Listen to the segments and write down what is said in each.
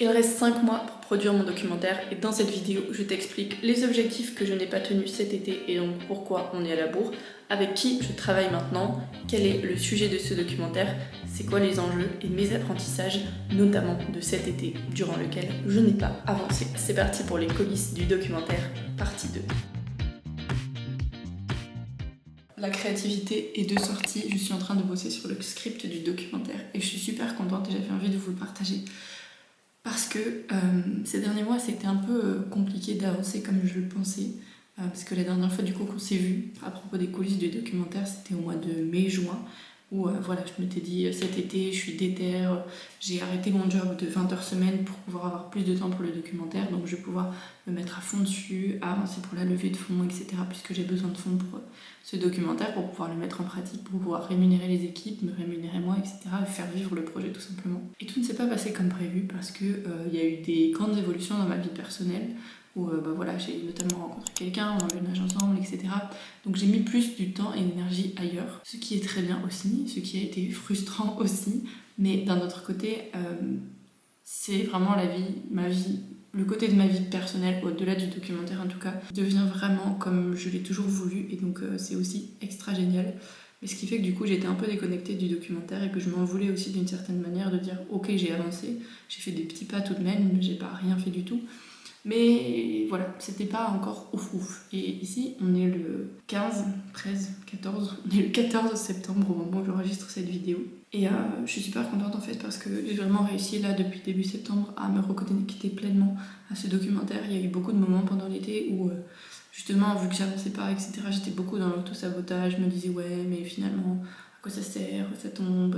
Il reste 5 mois pour produire mon documentaire et dans cette vidéo, je t'explique les objectifs que je n'ai pas tenus cet été et donc pourquoi on est à la bourre, avec qui je travaille maintenant, quel est le sujet de ce documentaire, c'est quoi les enjeux et mes apprentissages, notamment de cet été durant lequel je n'ai pas avancé. C'est parti pour les coulisses du documentaire, partie 2. La créativité est de sortie, je suis en train de bosser sur le script du documentaire et je suis super contente et j'avais envie de vous le partager. Parce que ces derniers mois, c'était un peu compliqué d'avancer comme je le pensais. Parce que la dernière fois du coup qu'on s'est vu à propos des coulisses du documentaire, c'était au mois de mai-juin. Où voilà, je m'étais dit cet été, je suis déter, j'ai arrêté mon job de 20 heures semaine pour pouvoir avoir plus de temps pour le documentaire. Donc je vais pouvoir me mettre à fond dessus, avancer pour la levée de fonds, etc. Puisque j'ai besoin de fonds pour ce documentaire, pour pouvoir le mettre en pratique, pour pouvoir rémunérer les équipes, me rémunérer moi, etc. Et faire vivre le projet tout simplement. Et tout ne s'est pas passé comme prévu parce que y a eu des grandes évolutions dans ma vie personnelle. Où voilà, j'ai notamment rencontré quelqu'un, on emménage ensemble, etc. Donc j'ai mis plus du temps et d'énergie ailleurs, ce qui est très bien aussi, ce qui a été frustrant aussi, mais d'un autre côté, c'est vraiment ma vie, le côté de ma vie personnelle, au-delà du documentaire en tout cas, devient vraiment comme je l'ai toujours voulu, et donc c'est aussi extra génial. Mais ce qui fait que du coup j'étais un peu déconnectée du documentaire et que je m'en voulais aussi d'une certaine manière de dire ok, j'ai avancé, j'ai fait des petits pas tout de même, mais j'ai pas rien fait du tout. Mais voilà, c'était pas encore ouf. Et ici, on est le 15, 13, 14, on est le 14 septembre au moment où j'enregistre cette vidéo. Et je suis super contente en fait parce que j'ai vraiment réussi là depuis début septembre à me reconnecter pleinement à ce documentaire. Il y a eu beaucoup de moments pendant l'été où justement, vu que j'avançais pas, etc., j'étais beaucoup dans l'auto-sabotage. Je me disais ouais, mais finalement, à quoi ça sert, ça tombe,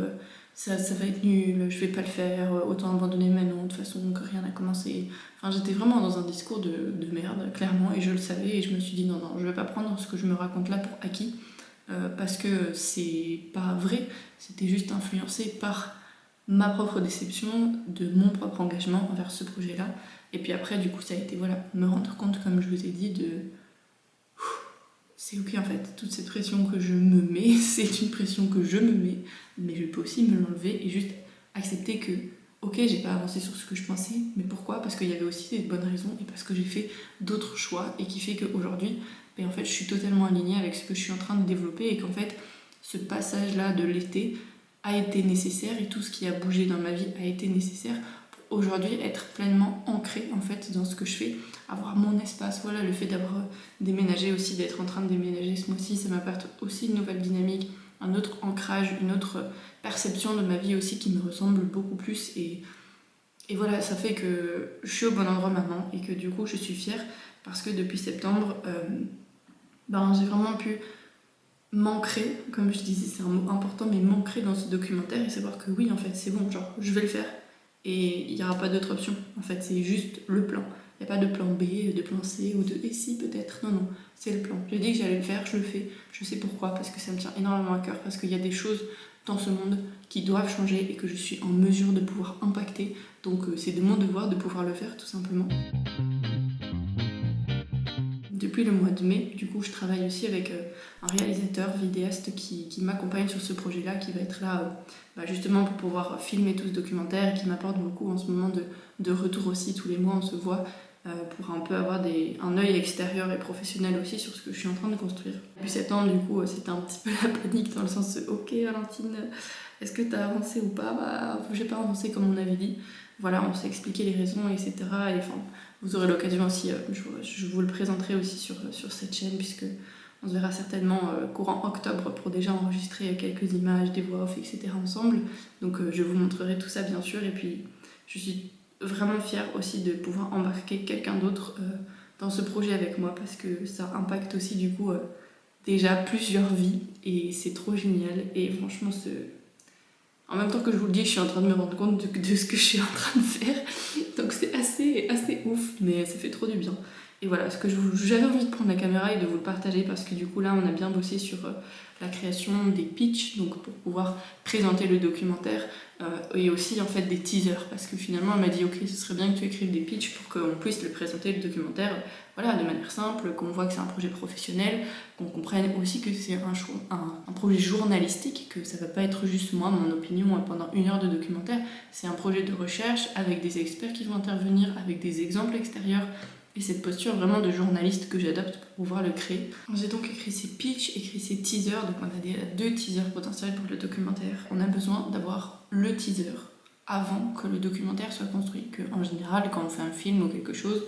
ça va être nul, je vais pas le faire, autant abandonner maintenant, de toute façon que rien n'a commencé. Enfin, j'étais vraiment dans un discours de merde, clairement, et je le savais, et je me suis dit non, je vais pas prendre ce que je me raconte là pour acquis, parce que c'est pas vrai, c'était juste influencé par ma propre déception, de mon propre engagement envers ce projet-là. Et puis après, du coup, ça a été, voilà, me rendre compte, comme je vous ai dit, de c'est ok en fait, toute cette pression que je me mets, c'est une pression que je me mets, mais je peux aussi me l'enlever et juste accepter que, ok, j'ai pas avancé sur ce que je pensais, mais pourquoi? Parce qu'il y avait aussi des bonnes raisons et parce que j'ai fait d'autres choix et qui fait qu'aujourd'hui, ben en fait, je suis totalement alignée avec ce que je suis en train de développer et qu'en fait, ce passage-là de l'été a été nécessaire et tout ce qui a bougé dans ma vie a été nécessaire pour aujourd'hui être pleinement ancrée en fait dans ce que je fais, avoir mon espace. Voilà, le fait d'avoir déménagé aussi, d'être en train de déménager ce mois-ci, ça m'apporte aussi une nouvelle dynamique, un autre ancrage, une autre perception de ma vie aussi qui me ressemble beaucoup plus et voilà, ça fait que je suis au bon endroit maintenant et que du coup je suis fière parce que depuis septembre, j'ai vraiment pu m'ancrer, comme je disais, c'est un mot important, mais m'ancrer dans ce documentaire et savoir que oui, en fait, c'est bon, genre, je vais le faire. Et il n'y aura pas d'autre option. En fait, c'est juste le plan. Il n'y a pas de plan B, de plan C ou de et si peut-être. Non, non, c'est le plan. J'ai dit que j'allais le faire, je le fais. Je sais pourquoi, parce que ça me tient énormément à cœur, parce qu'il y a des choses dans ce monde qui doivent changer et que je suis en mesure de pouvoir impacter. Donc c'est de mon devoir de pouvoir le faire, tout simplement. Depuis le mois de mai, du coup, je travaille aussi avec un réalisateur vidéaste qui m'accompagne sur ce projet-là, qui va être là justement pour pouvoir filmer tout ce documentaire et qui m'apporte beaucoup en ce moment de retour aussi. Tous les mois, on se voit pour un peu avoir un œil extérieur et professionnel aussi sur ce que je suis en train de construire. Depuis septembre, du coup, c'était un petit peu la panique dans le sens « Ok, Valentine, est-ce que t'as avancé ou pas ?» J'ai pas avancé comme on avait dit. Voilà, on s'est expliqué les raisons, etc. Et enfin, vous aurez l'occasion aussi, je vous le présenterai aussi sur cette chaîne, puisque on se verra certainement courant octobre pour déjà enregistrer quelques images, des voix off, etc. ensemble. Donc je vous montrerai tout ça bien sûr, et puis je suis vraiment fière aussi de pouvoir embarquer quelqu'un d'autre dans ce projet avec moi, parce que ça impacte aussi du coup déjà plusieurs vies, et c'est trop génial, et franchement en même temps que je vous le dis, je suis en train de me rendre compte de ce que je suis en train de faire. Donc c'est assez ouf, mais ça fait trop du bien. Et voilà, j'avais envie de prendre la caméra et de vous le partager parce que du coup là on a bien bossé sur la création des pitchs, donc pour pouvoir présenter le documentaire, et aussi en fait des teasers, parce que finalement elle m'a dit ok, ce serait bien que tu écrives des pitchs pour qu'on puisse le présenter le documentaire, voilà, de manière simple, qu'on voit que c'est un projet professionnel, qu'on comprenne aussi que c'est un projet journalistique, que ça va pas être juste moi, mon opinion pendant 1 heure de documentaire, c'est un projet de recherche avec des experts qui vont intervenir, avec des exemples extérieurs, et cette posture vraiment de journaliste que j'adopte pour pouvoir le créer. J'ai donc écrit ces pitchs, écrit ces teasers, donc on a déjà 2 teasers potentiels pour le documentaire. On a besoin d'avoir le teaser avant que le documentaire soit construit, que en général quand on fait un film ou quelque chose,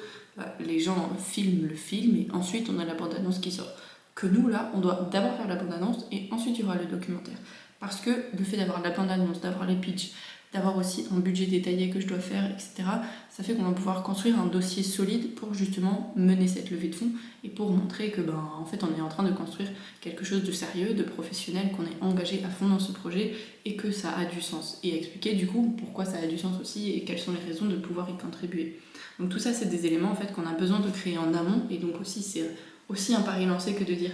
les gens filment le film et ensuite on a la bande-annonce qui sort. Que nous là, on doit d'abord faire la bande-annonce et ensuite il y aura le documentaire. Parce que le fait d'avoir la bande-annonce, d'avoir les pitchs, d'avoir aussi un budget détaillé que je dois faire, etc., ça fait qu'on va pouvoir construire un dossier solide pour justement mener cette levée de fonds et pour montrer que en fait on est en train de construire quelque chose de sérieux, de professionnel, qu'on est engagé à fond dans ce projet et que ça a du sens. Et expliquer du coup pourquoi ça a du sens aussi et quelles sont les raisons de pouvoir y contribuer. Donc tout ça c'est des éléments en fait qu'on a besoin de créer en amont, et donc aussi c'est aussi un pari lancé que de dire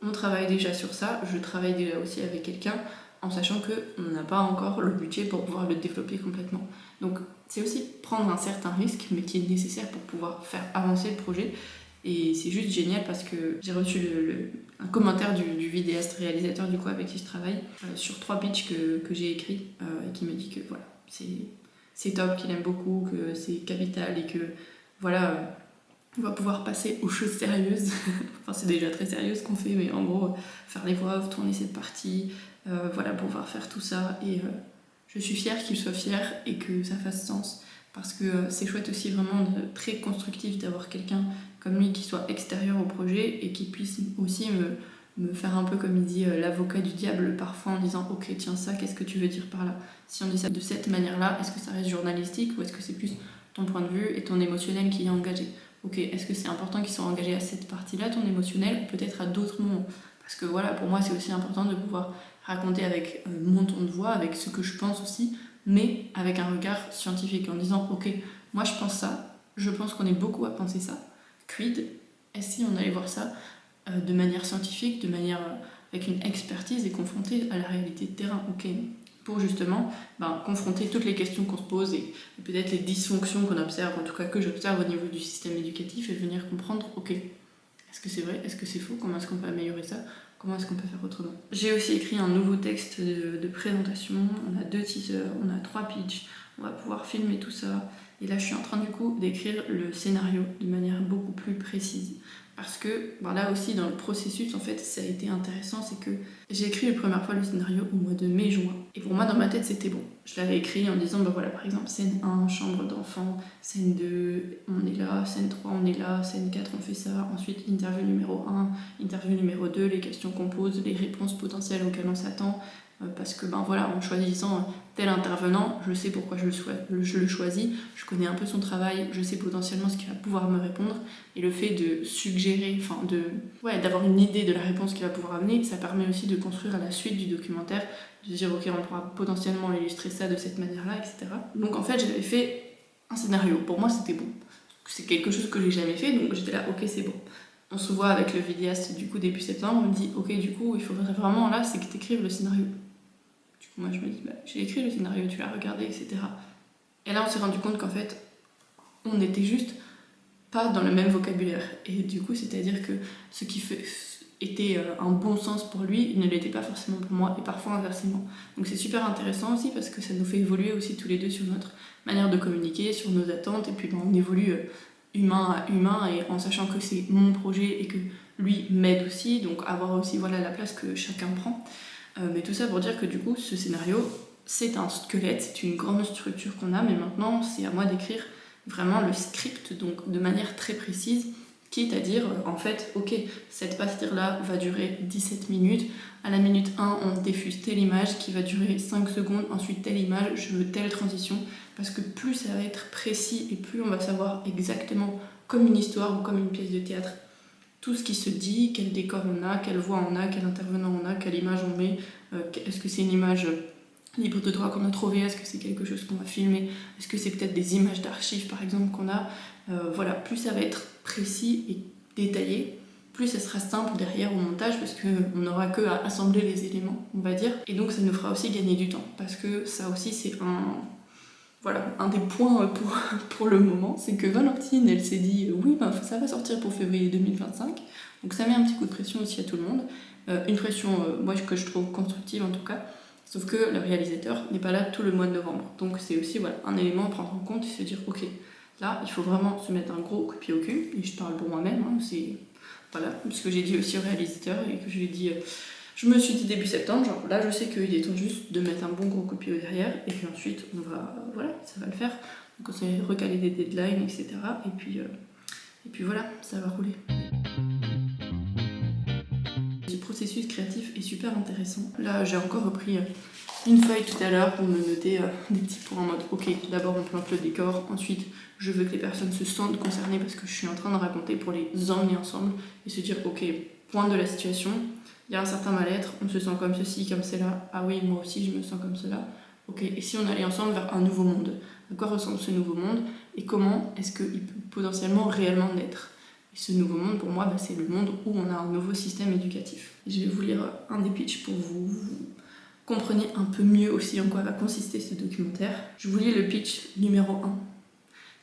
on travaille déjà sur ça, je travaille déjà aussi avec quelqu'un, en sachant qu'on n'a pas encore le budget pour pouvoir le développer complètement. Donc c'est aussi prendre un certain risque, mais qui est nécessaire pour pouvoir faire avancer le projet. Et c'est juste génial parce que j'ai reçu un commentaire du vidéaste réalisateur du coup avec qui je travaille sur 3 pitchs que j'ai écrits, et qui me dit que voilà, c'est top, qu'il aime beaucoup, que c'est capital et que voilà, on va pouvoir passer aux choses sérieuses. Enfin c'est déjà très sérieux ce qu'on fait, mais en gros faire les voix off, tourner cette partie, voilà, pouvoir faire tout ça. Et je suis fière qu'il soit fier et que ça fasse sens, parce que c'est chouette aussi vraiment très constructif d'avoir quelqu'un comme lui qui soit extérieur au projet et qui puisse aussi me faire un peu, comme il dit, l'avocat du diable parfois, en disant ok tiens, ça qu'est-ce que tu veux dire par là, si on dit ça de cette manière là, est-ce que ça reste journalistique ou est-ce que c'est plus ton point de vue et ton émotionnel qui est engagé. Ok, est-ce que c'est important qu'ils soient engagés à cette partie-là, ton émotionnel, ou peut-être à d'autres moments. Parce que voilà, pour moi c'est aussi important de pouvoir raconter avec mon ton de voix, avec ce que je pense aussi, mais avec un regard scientifique, en disant ok, moi je pense ça, je pense qu'on est beaucoup à penser ça, quid, et si on allait voir ça de manière scientifique, de manière avec une expertise et confrontée à la réalité de terrain, ok, pour justement confronter toutes les questions qu'on se pose et peut-être les dysfonctions qu'on observe, en tout cas que j'observe au niveau du système éducatif, et venir comprendre ok, est-ce que c'est vrai, est-ce que c'est faux, comment est-ce qu'on peut améliorer ça, comment est-ce qu'on peut faire autrement. J'ai aussi écrit un nouveau texte de présentation, on a 2 teasers, on a 3 pitchs, on va pouvoir filmer tout ça. Et là je suis en train du coup d'écrire le scénario de manière beaucoup plus précise. Parce que là aussi dans le processus en fait ça a été intéressant, c'est que j'ai écrit la première fois le scénario au mois de mai-juin. Et pour moi dans ma tête c'était bon. Je l'avais écrit en disant voilà, par exemple scène 1, chambre d'enfant, scène 2, on est là, scène 3, on est là, scène 4, on fait ça, ensuite interview numéro 1, interview numéro 2, les questions qu'on pose, les réponses potentielles auxquelles on s'attend. Parce que voilà, en choisissant tel intervenant, je sais pourquoi je le choisis, je connais un peu son travail, je sais potentiellement ce qu'il va pouvoir me répondre, et le fait de suggérer, d'avoir une idée de la réponse qu'il va pouvoir amener, ça permet aussi de construire à la suite du documentaire, de dire ok, on pourra potentiellement illustrer ça de cette manière-là, etc. Donc en fait j'avais fait un scénario, pour moi c'était bon. C'est quelque chose que j'ai jamais fait, donc j'étais là ok, c'est bon. On se voit avec le vidéaste du coup début septembre, on me dit ok, du coup il faudrait vraiment là c'est que tu écrives le scénario. Du coup moi je me dis j'ai écrit le scénario, tu l'as regardé, etc. Et là on s'est rendu compte qu'en fait on était juste pas dans le même vocabulaire, et du coup c'est à dire que ce qui était un bon sens pour lui ne l'était pas forcément pour moi, et parfois inversement. Donc c'est super intéressant aussi parce que ça nous fait évoluer aussi tous les deux sur notre manière de communiquer, sur nos attentes, et puis on évolue humain à humain, et en sachant que c'est mon projet et que lui m'aide aussi, donc avoir aussi la place que chacun prend. Mais tout ça pour dire que du coup ce scénario c'est un squelette, c'est une grande structure qu'on a, mais maintenant c'est à moi d'écrire vraiment le script, donc de manière très précise, quitte à dire en fait ok, cette partie là va durer 17 minutes, à la minute 1 on diffuse telle image qui va durer 5 secondes, ensuite telle image, je veux telle transition, parce que plus ça va être précis et plus on va savoir exactement, comme une histoire ou comme une pièce de théâtre, tout ce qui se dit, quel décor on a, quelle voix on a, quel intervenant on a, quelle image on met, est-ce que c'est une image libre de droit qu'on a trouvé, est-ce que c'est quelque chose qu'on va filmer, est-ce que c'est peut-être des images d'archives par exemple qu'on a, voilà, plus ça va être précis et détaillé, plus ça sera simple derrière au montage parce qu'on n'aura que à assembler les éléments, on va dire, et donc ça nous fera aussi gagner du temps, parce que ça aussi c'est un des points pour le moment, c'est que Valentine, elle s'est dit oui, ben, ça va sortir pour février 2025, donc ça met un petit coup de pression aussi à tout le monde, une pression, moi, que je trouve constructive en tout cas, sauf que le réalisateur n'est pas là tout le mois de novembre, donc c'est aussi un élément à prendre en compte et se dire ok, là, il faut vraiment se mettre un gros coup de pied au cul, et je parle pour moi-même, hein, c'est ce que j'ai dit aussi au réalisateur et que je lui ai dit... Je me suis dit début septembre, genre là je sais qu'il est temps juste de mettre un bon gros coup de pied au derrière et puis ensuite ça va le faire. Donc on s'est recalé des deadlines, etc. Et puis voilà, ça va rouler. Ce processus créatif est super intéressant. Là j'ai encore repris une feuille tout à l'heure pour me noter des petits points en mode ok, d'abord on plante le décor, ensuite je veux que les personnes se sentent concernées parce que je suis en train de raconter pour les emmener ensemble et se dire ok, point de la situation. Il y a un certain mal-être, on se sent comme ceci, comme cela. Ah oui, moi aussi je me sens comme cela. Ok, et si on allait ensemble vers un nouveau monde? À quoi ressemble ce nouveau monde? Et comment est-ce qu'il peut potentiellement réellement naître? Et ce nouveau monde, pour moi, c'est le monde où on a un nouveau système éducatif. Je vais vous lire un des pitchs pour vous compreniez un peu mieux aussi en quoi va consister ce documentaire. Je vous lis le pitch numéro 1.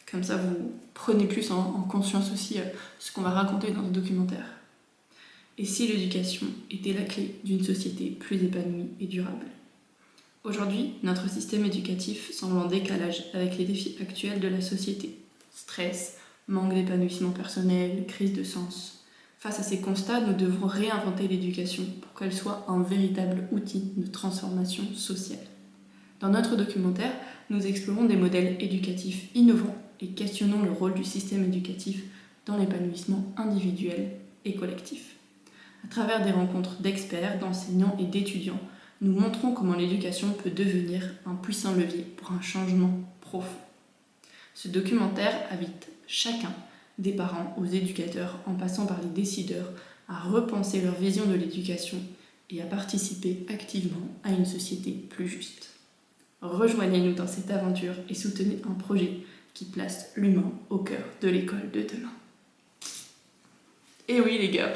Comme ça, vous prenez plus en conscience aussi ce qu'on va raconter dans ce documentaire. Et si l'éducation était la clé d'une société plus épanouie et durable? Aujourd'hui, notre système éducatif semble en décalage avec les défis actuels de la société. Stress, manque d'épanouissement personnel, crise de sens. Face à ces constats, nous devons réinventer l'éducation pour qu'elle soit un véritable outil de transformation sociale. Dans notre documentaire, nous explorons des modèles éducatifs innovants et questionnons le rôle du système éducatif dans l'épanouissement individuel et collectif. À travers des rencontres d'experts, d'enseignants et d'étudiants, nous montrons comment l'éducation peut devenir un puissant levier pour un changement profond. Ce documentaire invite chacun, des parents aux éducateurs, en passant par les décideurs, à repenser leur vision de l'éducation et à participer activement à une société plus juste. Rejoignez-nous dans cette aventure et soutenez un projet qui place l'humain au cœur de l'école de demain. Et oui les gars.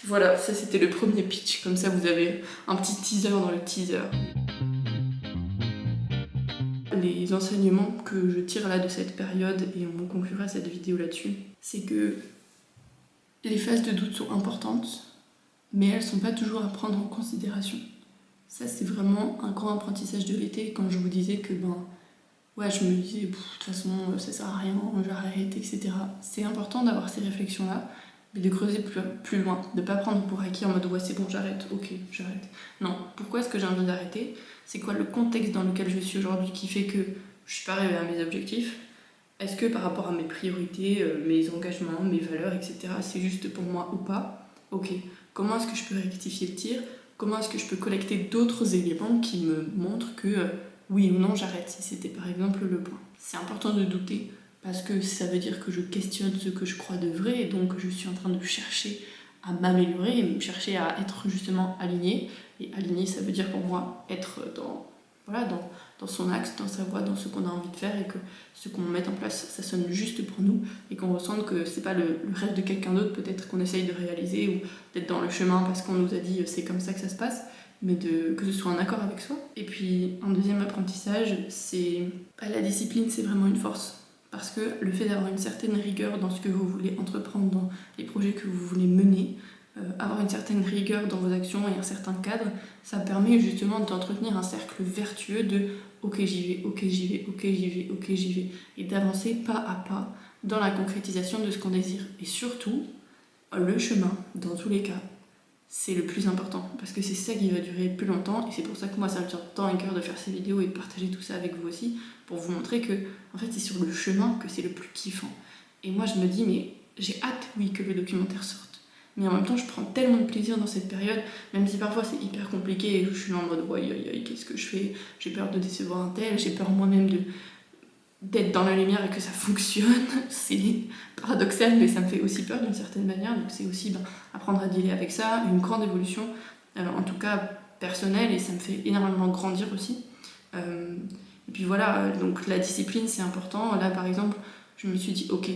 Voilà, ça c'était le premier pitch, comme ça vous avez un petit teaser dans le teaser. Les enseignements que je tire là de cette période, et on conclura cette vidéo là-dessus, c'est que les phases de doute sont importantes, mais elles sont pas toujours à prendre en considération. Ça c'est vraiment un grand apprentissage de l'été, quand je vous disais que je me disais, de toute façon ça sert à rien, j'arrête, etc. C'est important d'avoir ces réflexions-là, mais de creuser plus loin, de pas prendre pour acquis en mode ouais c'est bon j'arrête, ok j'arrête. Non, pourquoi est-ce que j'ai envie d'arrêter? C'est quoi le contexte dans lequel je suis aujourd'hui qui fait que je suis pas arrivée à mes objectifs? Est-ce que par rapport à mes priorités, mes engagements, mes valeurs, etc. c'est juste pour moi ou pas? Ok, comment est-ce que je peux rectifier le tir? Comment est-ce que je peux collecter d'autres éléments qui me montrent que oui ou non j'arrête, si c'était par exemple le point. C'est important de douter, parce que ça veut dire que je questionne ce que je crois de vrai, et donc je suis en train de chercher à m'améliorer, et chercher à être justement alignée. Et aligné, ça veut dire pour moi être dans son axe, dans sa voie, dans ce qu'on a envie de faire, et que ce qu'on met en place, ça sonne juste pour nous, et qu'on ressente que c'est pas le rêve de quelqu'un d'autre peut-être qu'on essaye de réaliser, ou d'être dans le chemin parce qu'on nous a dit c'est comme ça que ça se passe, mais que ce soit en accord avec soi. Et puis un deuxième apprentissage, c'est la discipline, c'est vraiment une force. Parce que le fait d'avoir une certaine rigueur dans ce que vous voulez entreprendre, dans les projets que vous voulez mener, avoir une certaine rigueur dans vos actions et un certain cadre, ça permet justement d'entretenir un cercle vertueux de ok j'y vais, ok j'y vais, ok j'y vais, ok j'y vais, et d'avancer pas à pas dans la concrétisation de ce qu'on désire. Et surtout, le chemin, dans tous les cas, c'est le plus important, parce que c'est ça qui va durer plus longtemps, et c'est pour ça que moi ça me tient tant à cœur de faire ces vidéos et de partager tout ça avec vous aussi, pour vous montrer que en fait c'est sur le chemin que c'est le plus kiffant. Et moi je me dis mais j'ai hâte oui que le documentaire sorte, mais en même temps je prends tellement de plaisir dans cette période, même si parfois c'est hyper compliqué et je suis là en mode ouais qu'est-ce que je fais, j'ai peur de décevoir un tel, j'ai peur moi-même d'être dans la lumière et que ça fonctionne. C'est paradoxal, mais ça me fait aussi peur d'une certaine manière, donc c'est aussi apprendre à dealer avec ça, une grande évolution, en tout cas personnel et ça me fait énormément grandir aussi. Et puis voilà, donc la discipline c'est important. Là par exemple, je me suis dit ok,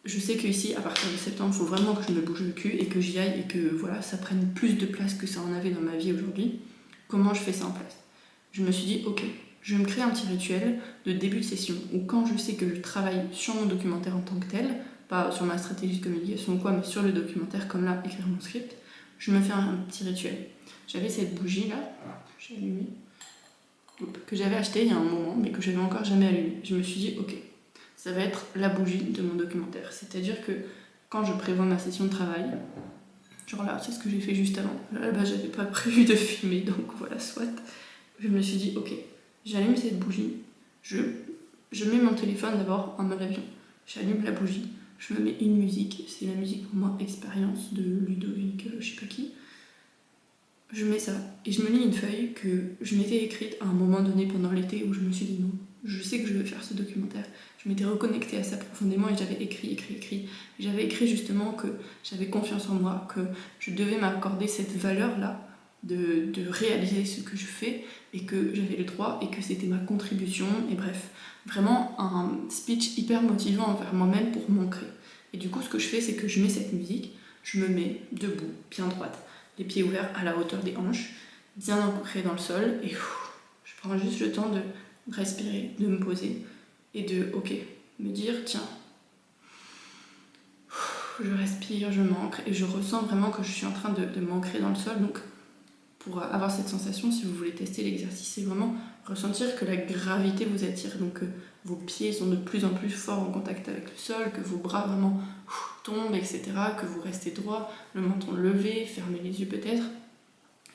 je sais qu'ici à partir de septembre, il faut vraiment que je me bouge le cul et que j'y aille et que voilà, ça prenne plus de place que ça en avait dans ma vie aujourd'hui. Comment je fais ça en place? Je me suis dit ok, je vais me créer un petit rituel de début de session où quand je sais que je travaille sur mon documentaire en tant que tel, pas sur ma stratégie de communication ou quoi, mais sur le documentaire comme là, écrire mon script, je me fais un petit rituel. J'avais cette bougie là, j'ai allumé, que j'avais achetée il y a un moment, mais que j'avais encore jamais allumée. Je me suis dit, ok, ça va être la bougie de mon documentaire. C'est-à-dire que quand je prévois ma session de travail, genre là, c'est ce que j'ai fait juste avant. Là-bas, j'avais pas prévu de filmer, donc voilà, soit. Je me suis dit, ok, j'allume cette bougie, je mets mon téléphone d'abord en mode avion, j'allume la bougie, je me mets une musique, c'est la musique pour moi expérience de Ludovic, je sais pas qui. Je mets ça et je me lis une feuille que je m'étais écrite à un moment donné pendant l'été où je me suis dit non, je sais que je veux faire ce documentaire. Je m'étais reconnectée à ça profondément et j'avais écrit. J'avais écrit justement que j'avais confiance en moi, que je devais m'accorder cette valeur-là de réaliser ce que je fais et que j'avais le droit et que c'était ma contribution et bref, vraiment un speech hyper motivant envers moi-même pour m'ancrer. Et du coup, ce que je fais, c'est que je mets cette musique, je me mets debout, bien droite, les pieds ouverts à la hauteur des hanches, bien ancré dans le sol, et je prends juste le temps de respirer, de me poser, et de, ok, me dire, tiens, je respire, je m'ancre, et je ressens vraiment que je suis en train de m'ancrer dans le sol, donc pour avoir cette sensation, si vous voulez tester l'exercice, c'est vraiment ressentir que la gravité vous attire, donc vos pieds sont de plus en plus forts en contact avec le sol, que vos bras vraiment tombent, etc., que vous restez droit, le menton levé, fermez les yeux peut-être.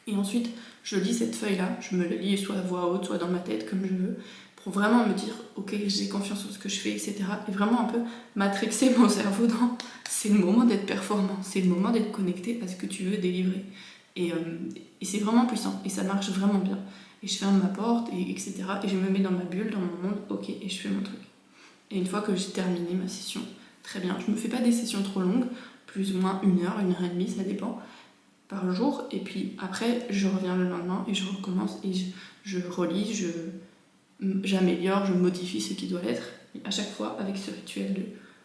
Et ensuite, je lis cette feuille-là, je me la lis soit à voix haute, soit dans ma tête, comme je veux, pour vraiment me dire, ok, j'ai confiance en ce que je fais, etc. Et vraiment un peu matrixer mon cerveau dans, c'est le moment d'être performant, c'est le moment d'être connecté à ce que tu veux délivrer. Et c'est vraiment puissant, et ça marche vraiment bien. Et je ferme ma porte, et etc. Et je me mets dans ma bulle, dans mon monde, ok, et je fais mon truc. Et une fois que j'ai terminé ma session, très bien, je me fais pas des sessions trop longues, plus ou moins 1 heure, 1 heure et demie, ça dépend, par jour. Et puis après, je reviens le lendemain, et je recommence, et je relis, j'améliore, je modifie ce qui doit l'être. Et à chaque fois, avec ce rituel de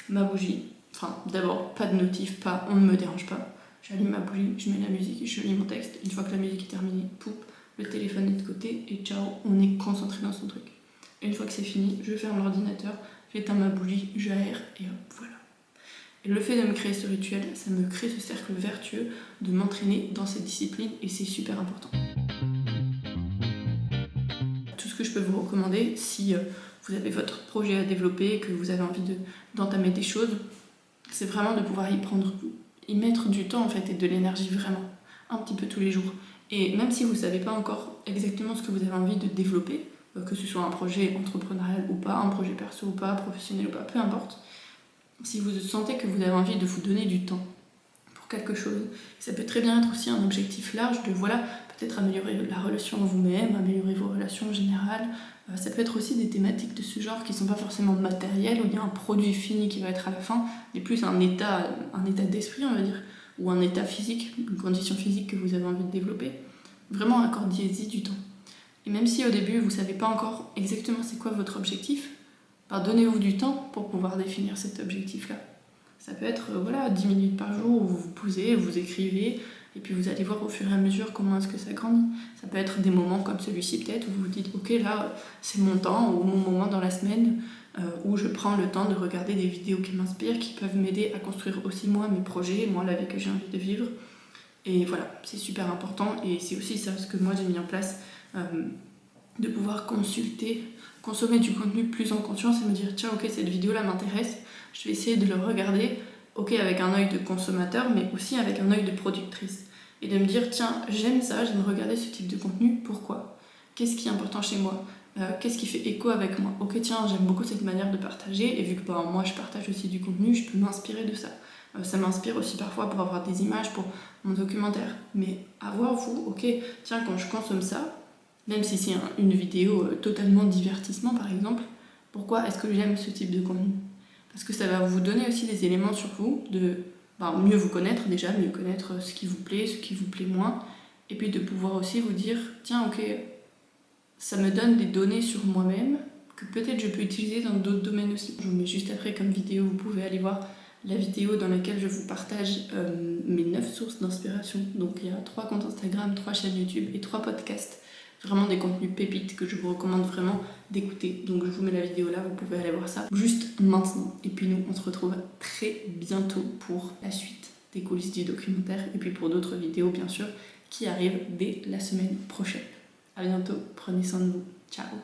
ma bougie, enfin, d'abord, pas de notif, pas on ne me dérange pas. J'allume ma bougie, je mets la musique, je lis mon texte. Une fois que la musique est terminée, poup, le téléphone est de côté et ciao, on est concentré dans son truc. Et une fois que c'est fini, je ferme l'ordinateur, j'éteins ma bougie, j'aère et hop, voilà. Et le fait de me créer ce rituel, ça me crée ce cercle vertueux de m'entraîner dans cette discipline et c'est super important. Tout ce que je peux vous recommander, si vous avez votre projet à développer et que vous avez envie d'entamer des choses, c'est vraiment de pouvoir y mettre du temps en fait et de l'énergie vraiment, un petit peu tous les jours. Et même si vous ne savez pas encore exactement ce que vous avez envie de développer, que ce soit un projet entrepreneurial ou pas, un projet perso ou pas, professionnel ou pas, peu importe, si vous sentez que vous avez envie de vous donner du temps pour quelque chose, ça peut très bien être aussi un objectif large de voilà, peut-être améliorer la relation en vous-même, améliorer vos relations en général. Ça peut être aussi des thématiques de ce genre qui ne sont pas forcément matérielles, où il y a un produit fini qui va être à la fin, mais plus un état d'esprit, on va dire, ou un état physique, une condition physique que vous avez envie de développer. Vraiment, accordiez-y du temps. Et même si au début, vous ne savez pas encore exactement c'est quoi votre objectif, donnez-vous du temps pour pouvoir définir cet objectif-là. Ça peut être 10 minutes par jour où vous vous posez, vous écrivez, et puis vous allez voir au fur et à mesure comment est-ce que ça grandit. Ça peut être des moments comme celui-ci peut-être où vous vous dites ok là c'est mon temps ou mon moment dans la semaine où je prends le temps de regarder des vidéos qui m'inspirent, qui peuvent m'aider à construire aussi moi mes projets, moi la vie que j'ai envie de vivre. Et voilà, c'est super important et c'est aussi ça ce que moi j'ai mis en place, de pouvoir consommer du contenu plus en conscience et me dire tiens ok cette vidéo là m'intéresse, je vais essayer de le regarder. Ok, avec un œil de consommateur, mais aussi avec un œil de productrice. Et de me dire, tiens, j'aime ça, j'aime regarder ce type de contenu, pourquoi ? Qu'est-ce qui est important chez moi ? Qu'est-ce qui fait écho avec moi ? Ok, tiens, j'aime beaucoup cette manière de partager, et vu que moi je partage aussi du contenu, je peux m'inspirer de ça. Ça m'inspire aussi parfois pour avoir des images pour mon documentaire. Mais avoir vous, ok, tiens, quand je consomme ça, même si c'est une vidéo totalement divertissement par exemple, pourquoi est-ce que j'aime ce type de contenu ? Parce que ça va vous donner aussi des éléments sur vous, de mieux vous connaître déjà, mieux connaître ce qui vous plaît moins, et puis de pouvoir aussi vous dire tiens ok, ça me donne des données sur moi-même que peut-être je peux utiliser dans d'autres domaines aussi. Je vous mets juste après comme vidéo, vous pouvez aller voir la vidéo dans laquelle je vous partage mes 9 sources d'inspiration. Donc il y a 3 comptes Instagram, 3 chaînes YouTube et 3 podcasts. Vraiment des contenus pépites que je vous recommande vraiment d'écouter. Donc je vous mets la vidéo là, vous pouvez aller voir ça juste maintenant. Et puis nous, on se retrouve très bientôt pour la suite des coulisses du documentaire et puis pour d'autres vidéos bien sûr qui arrivent dès la semaine prochaine. À bientôt, prenez soin de vous. Ciao.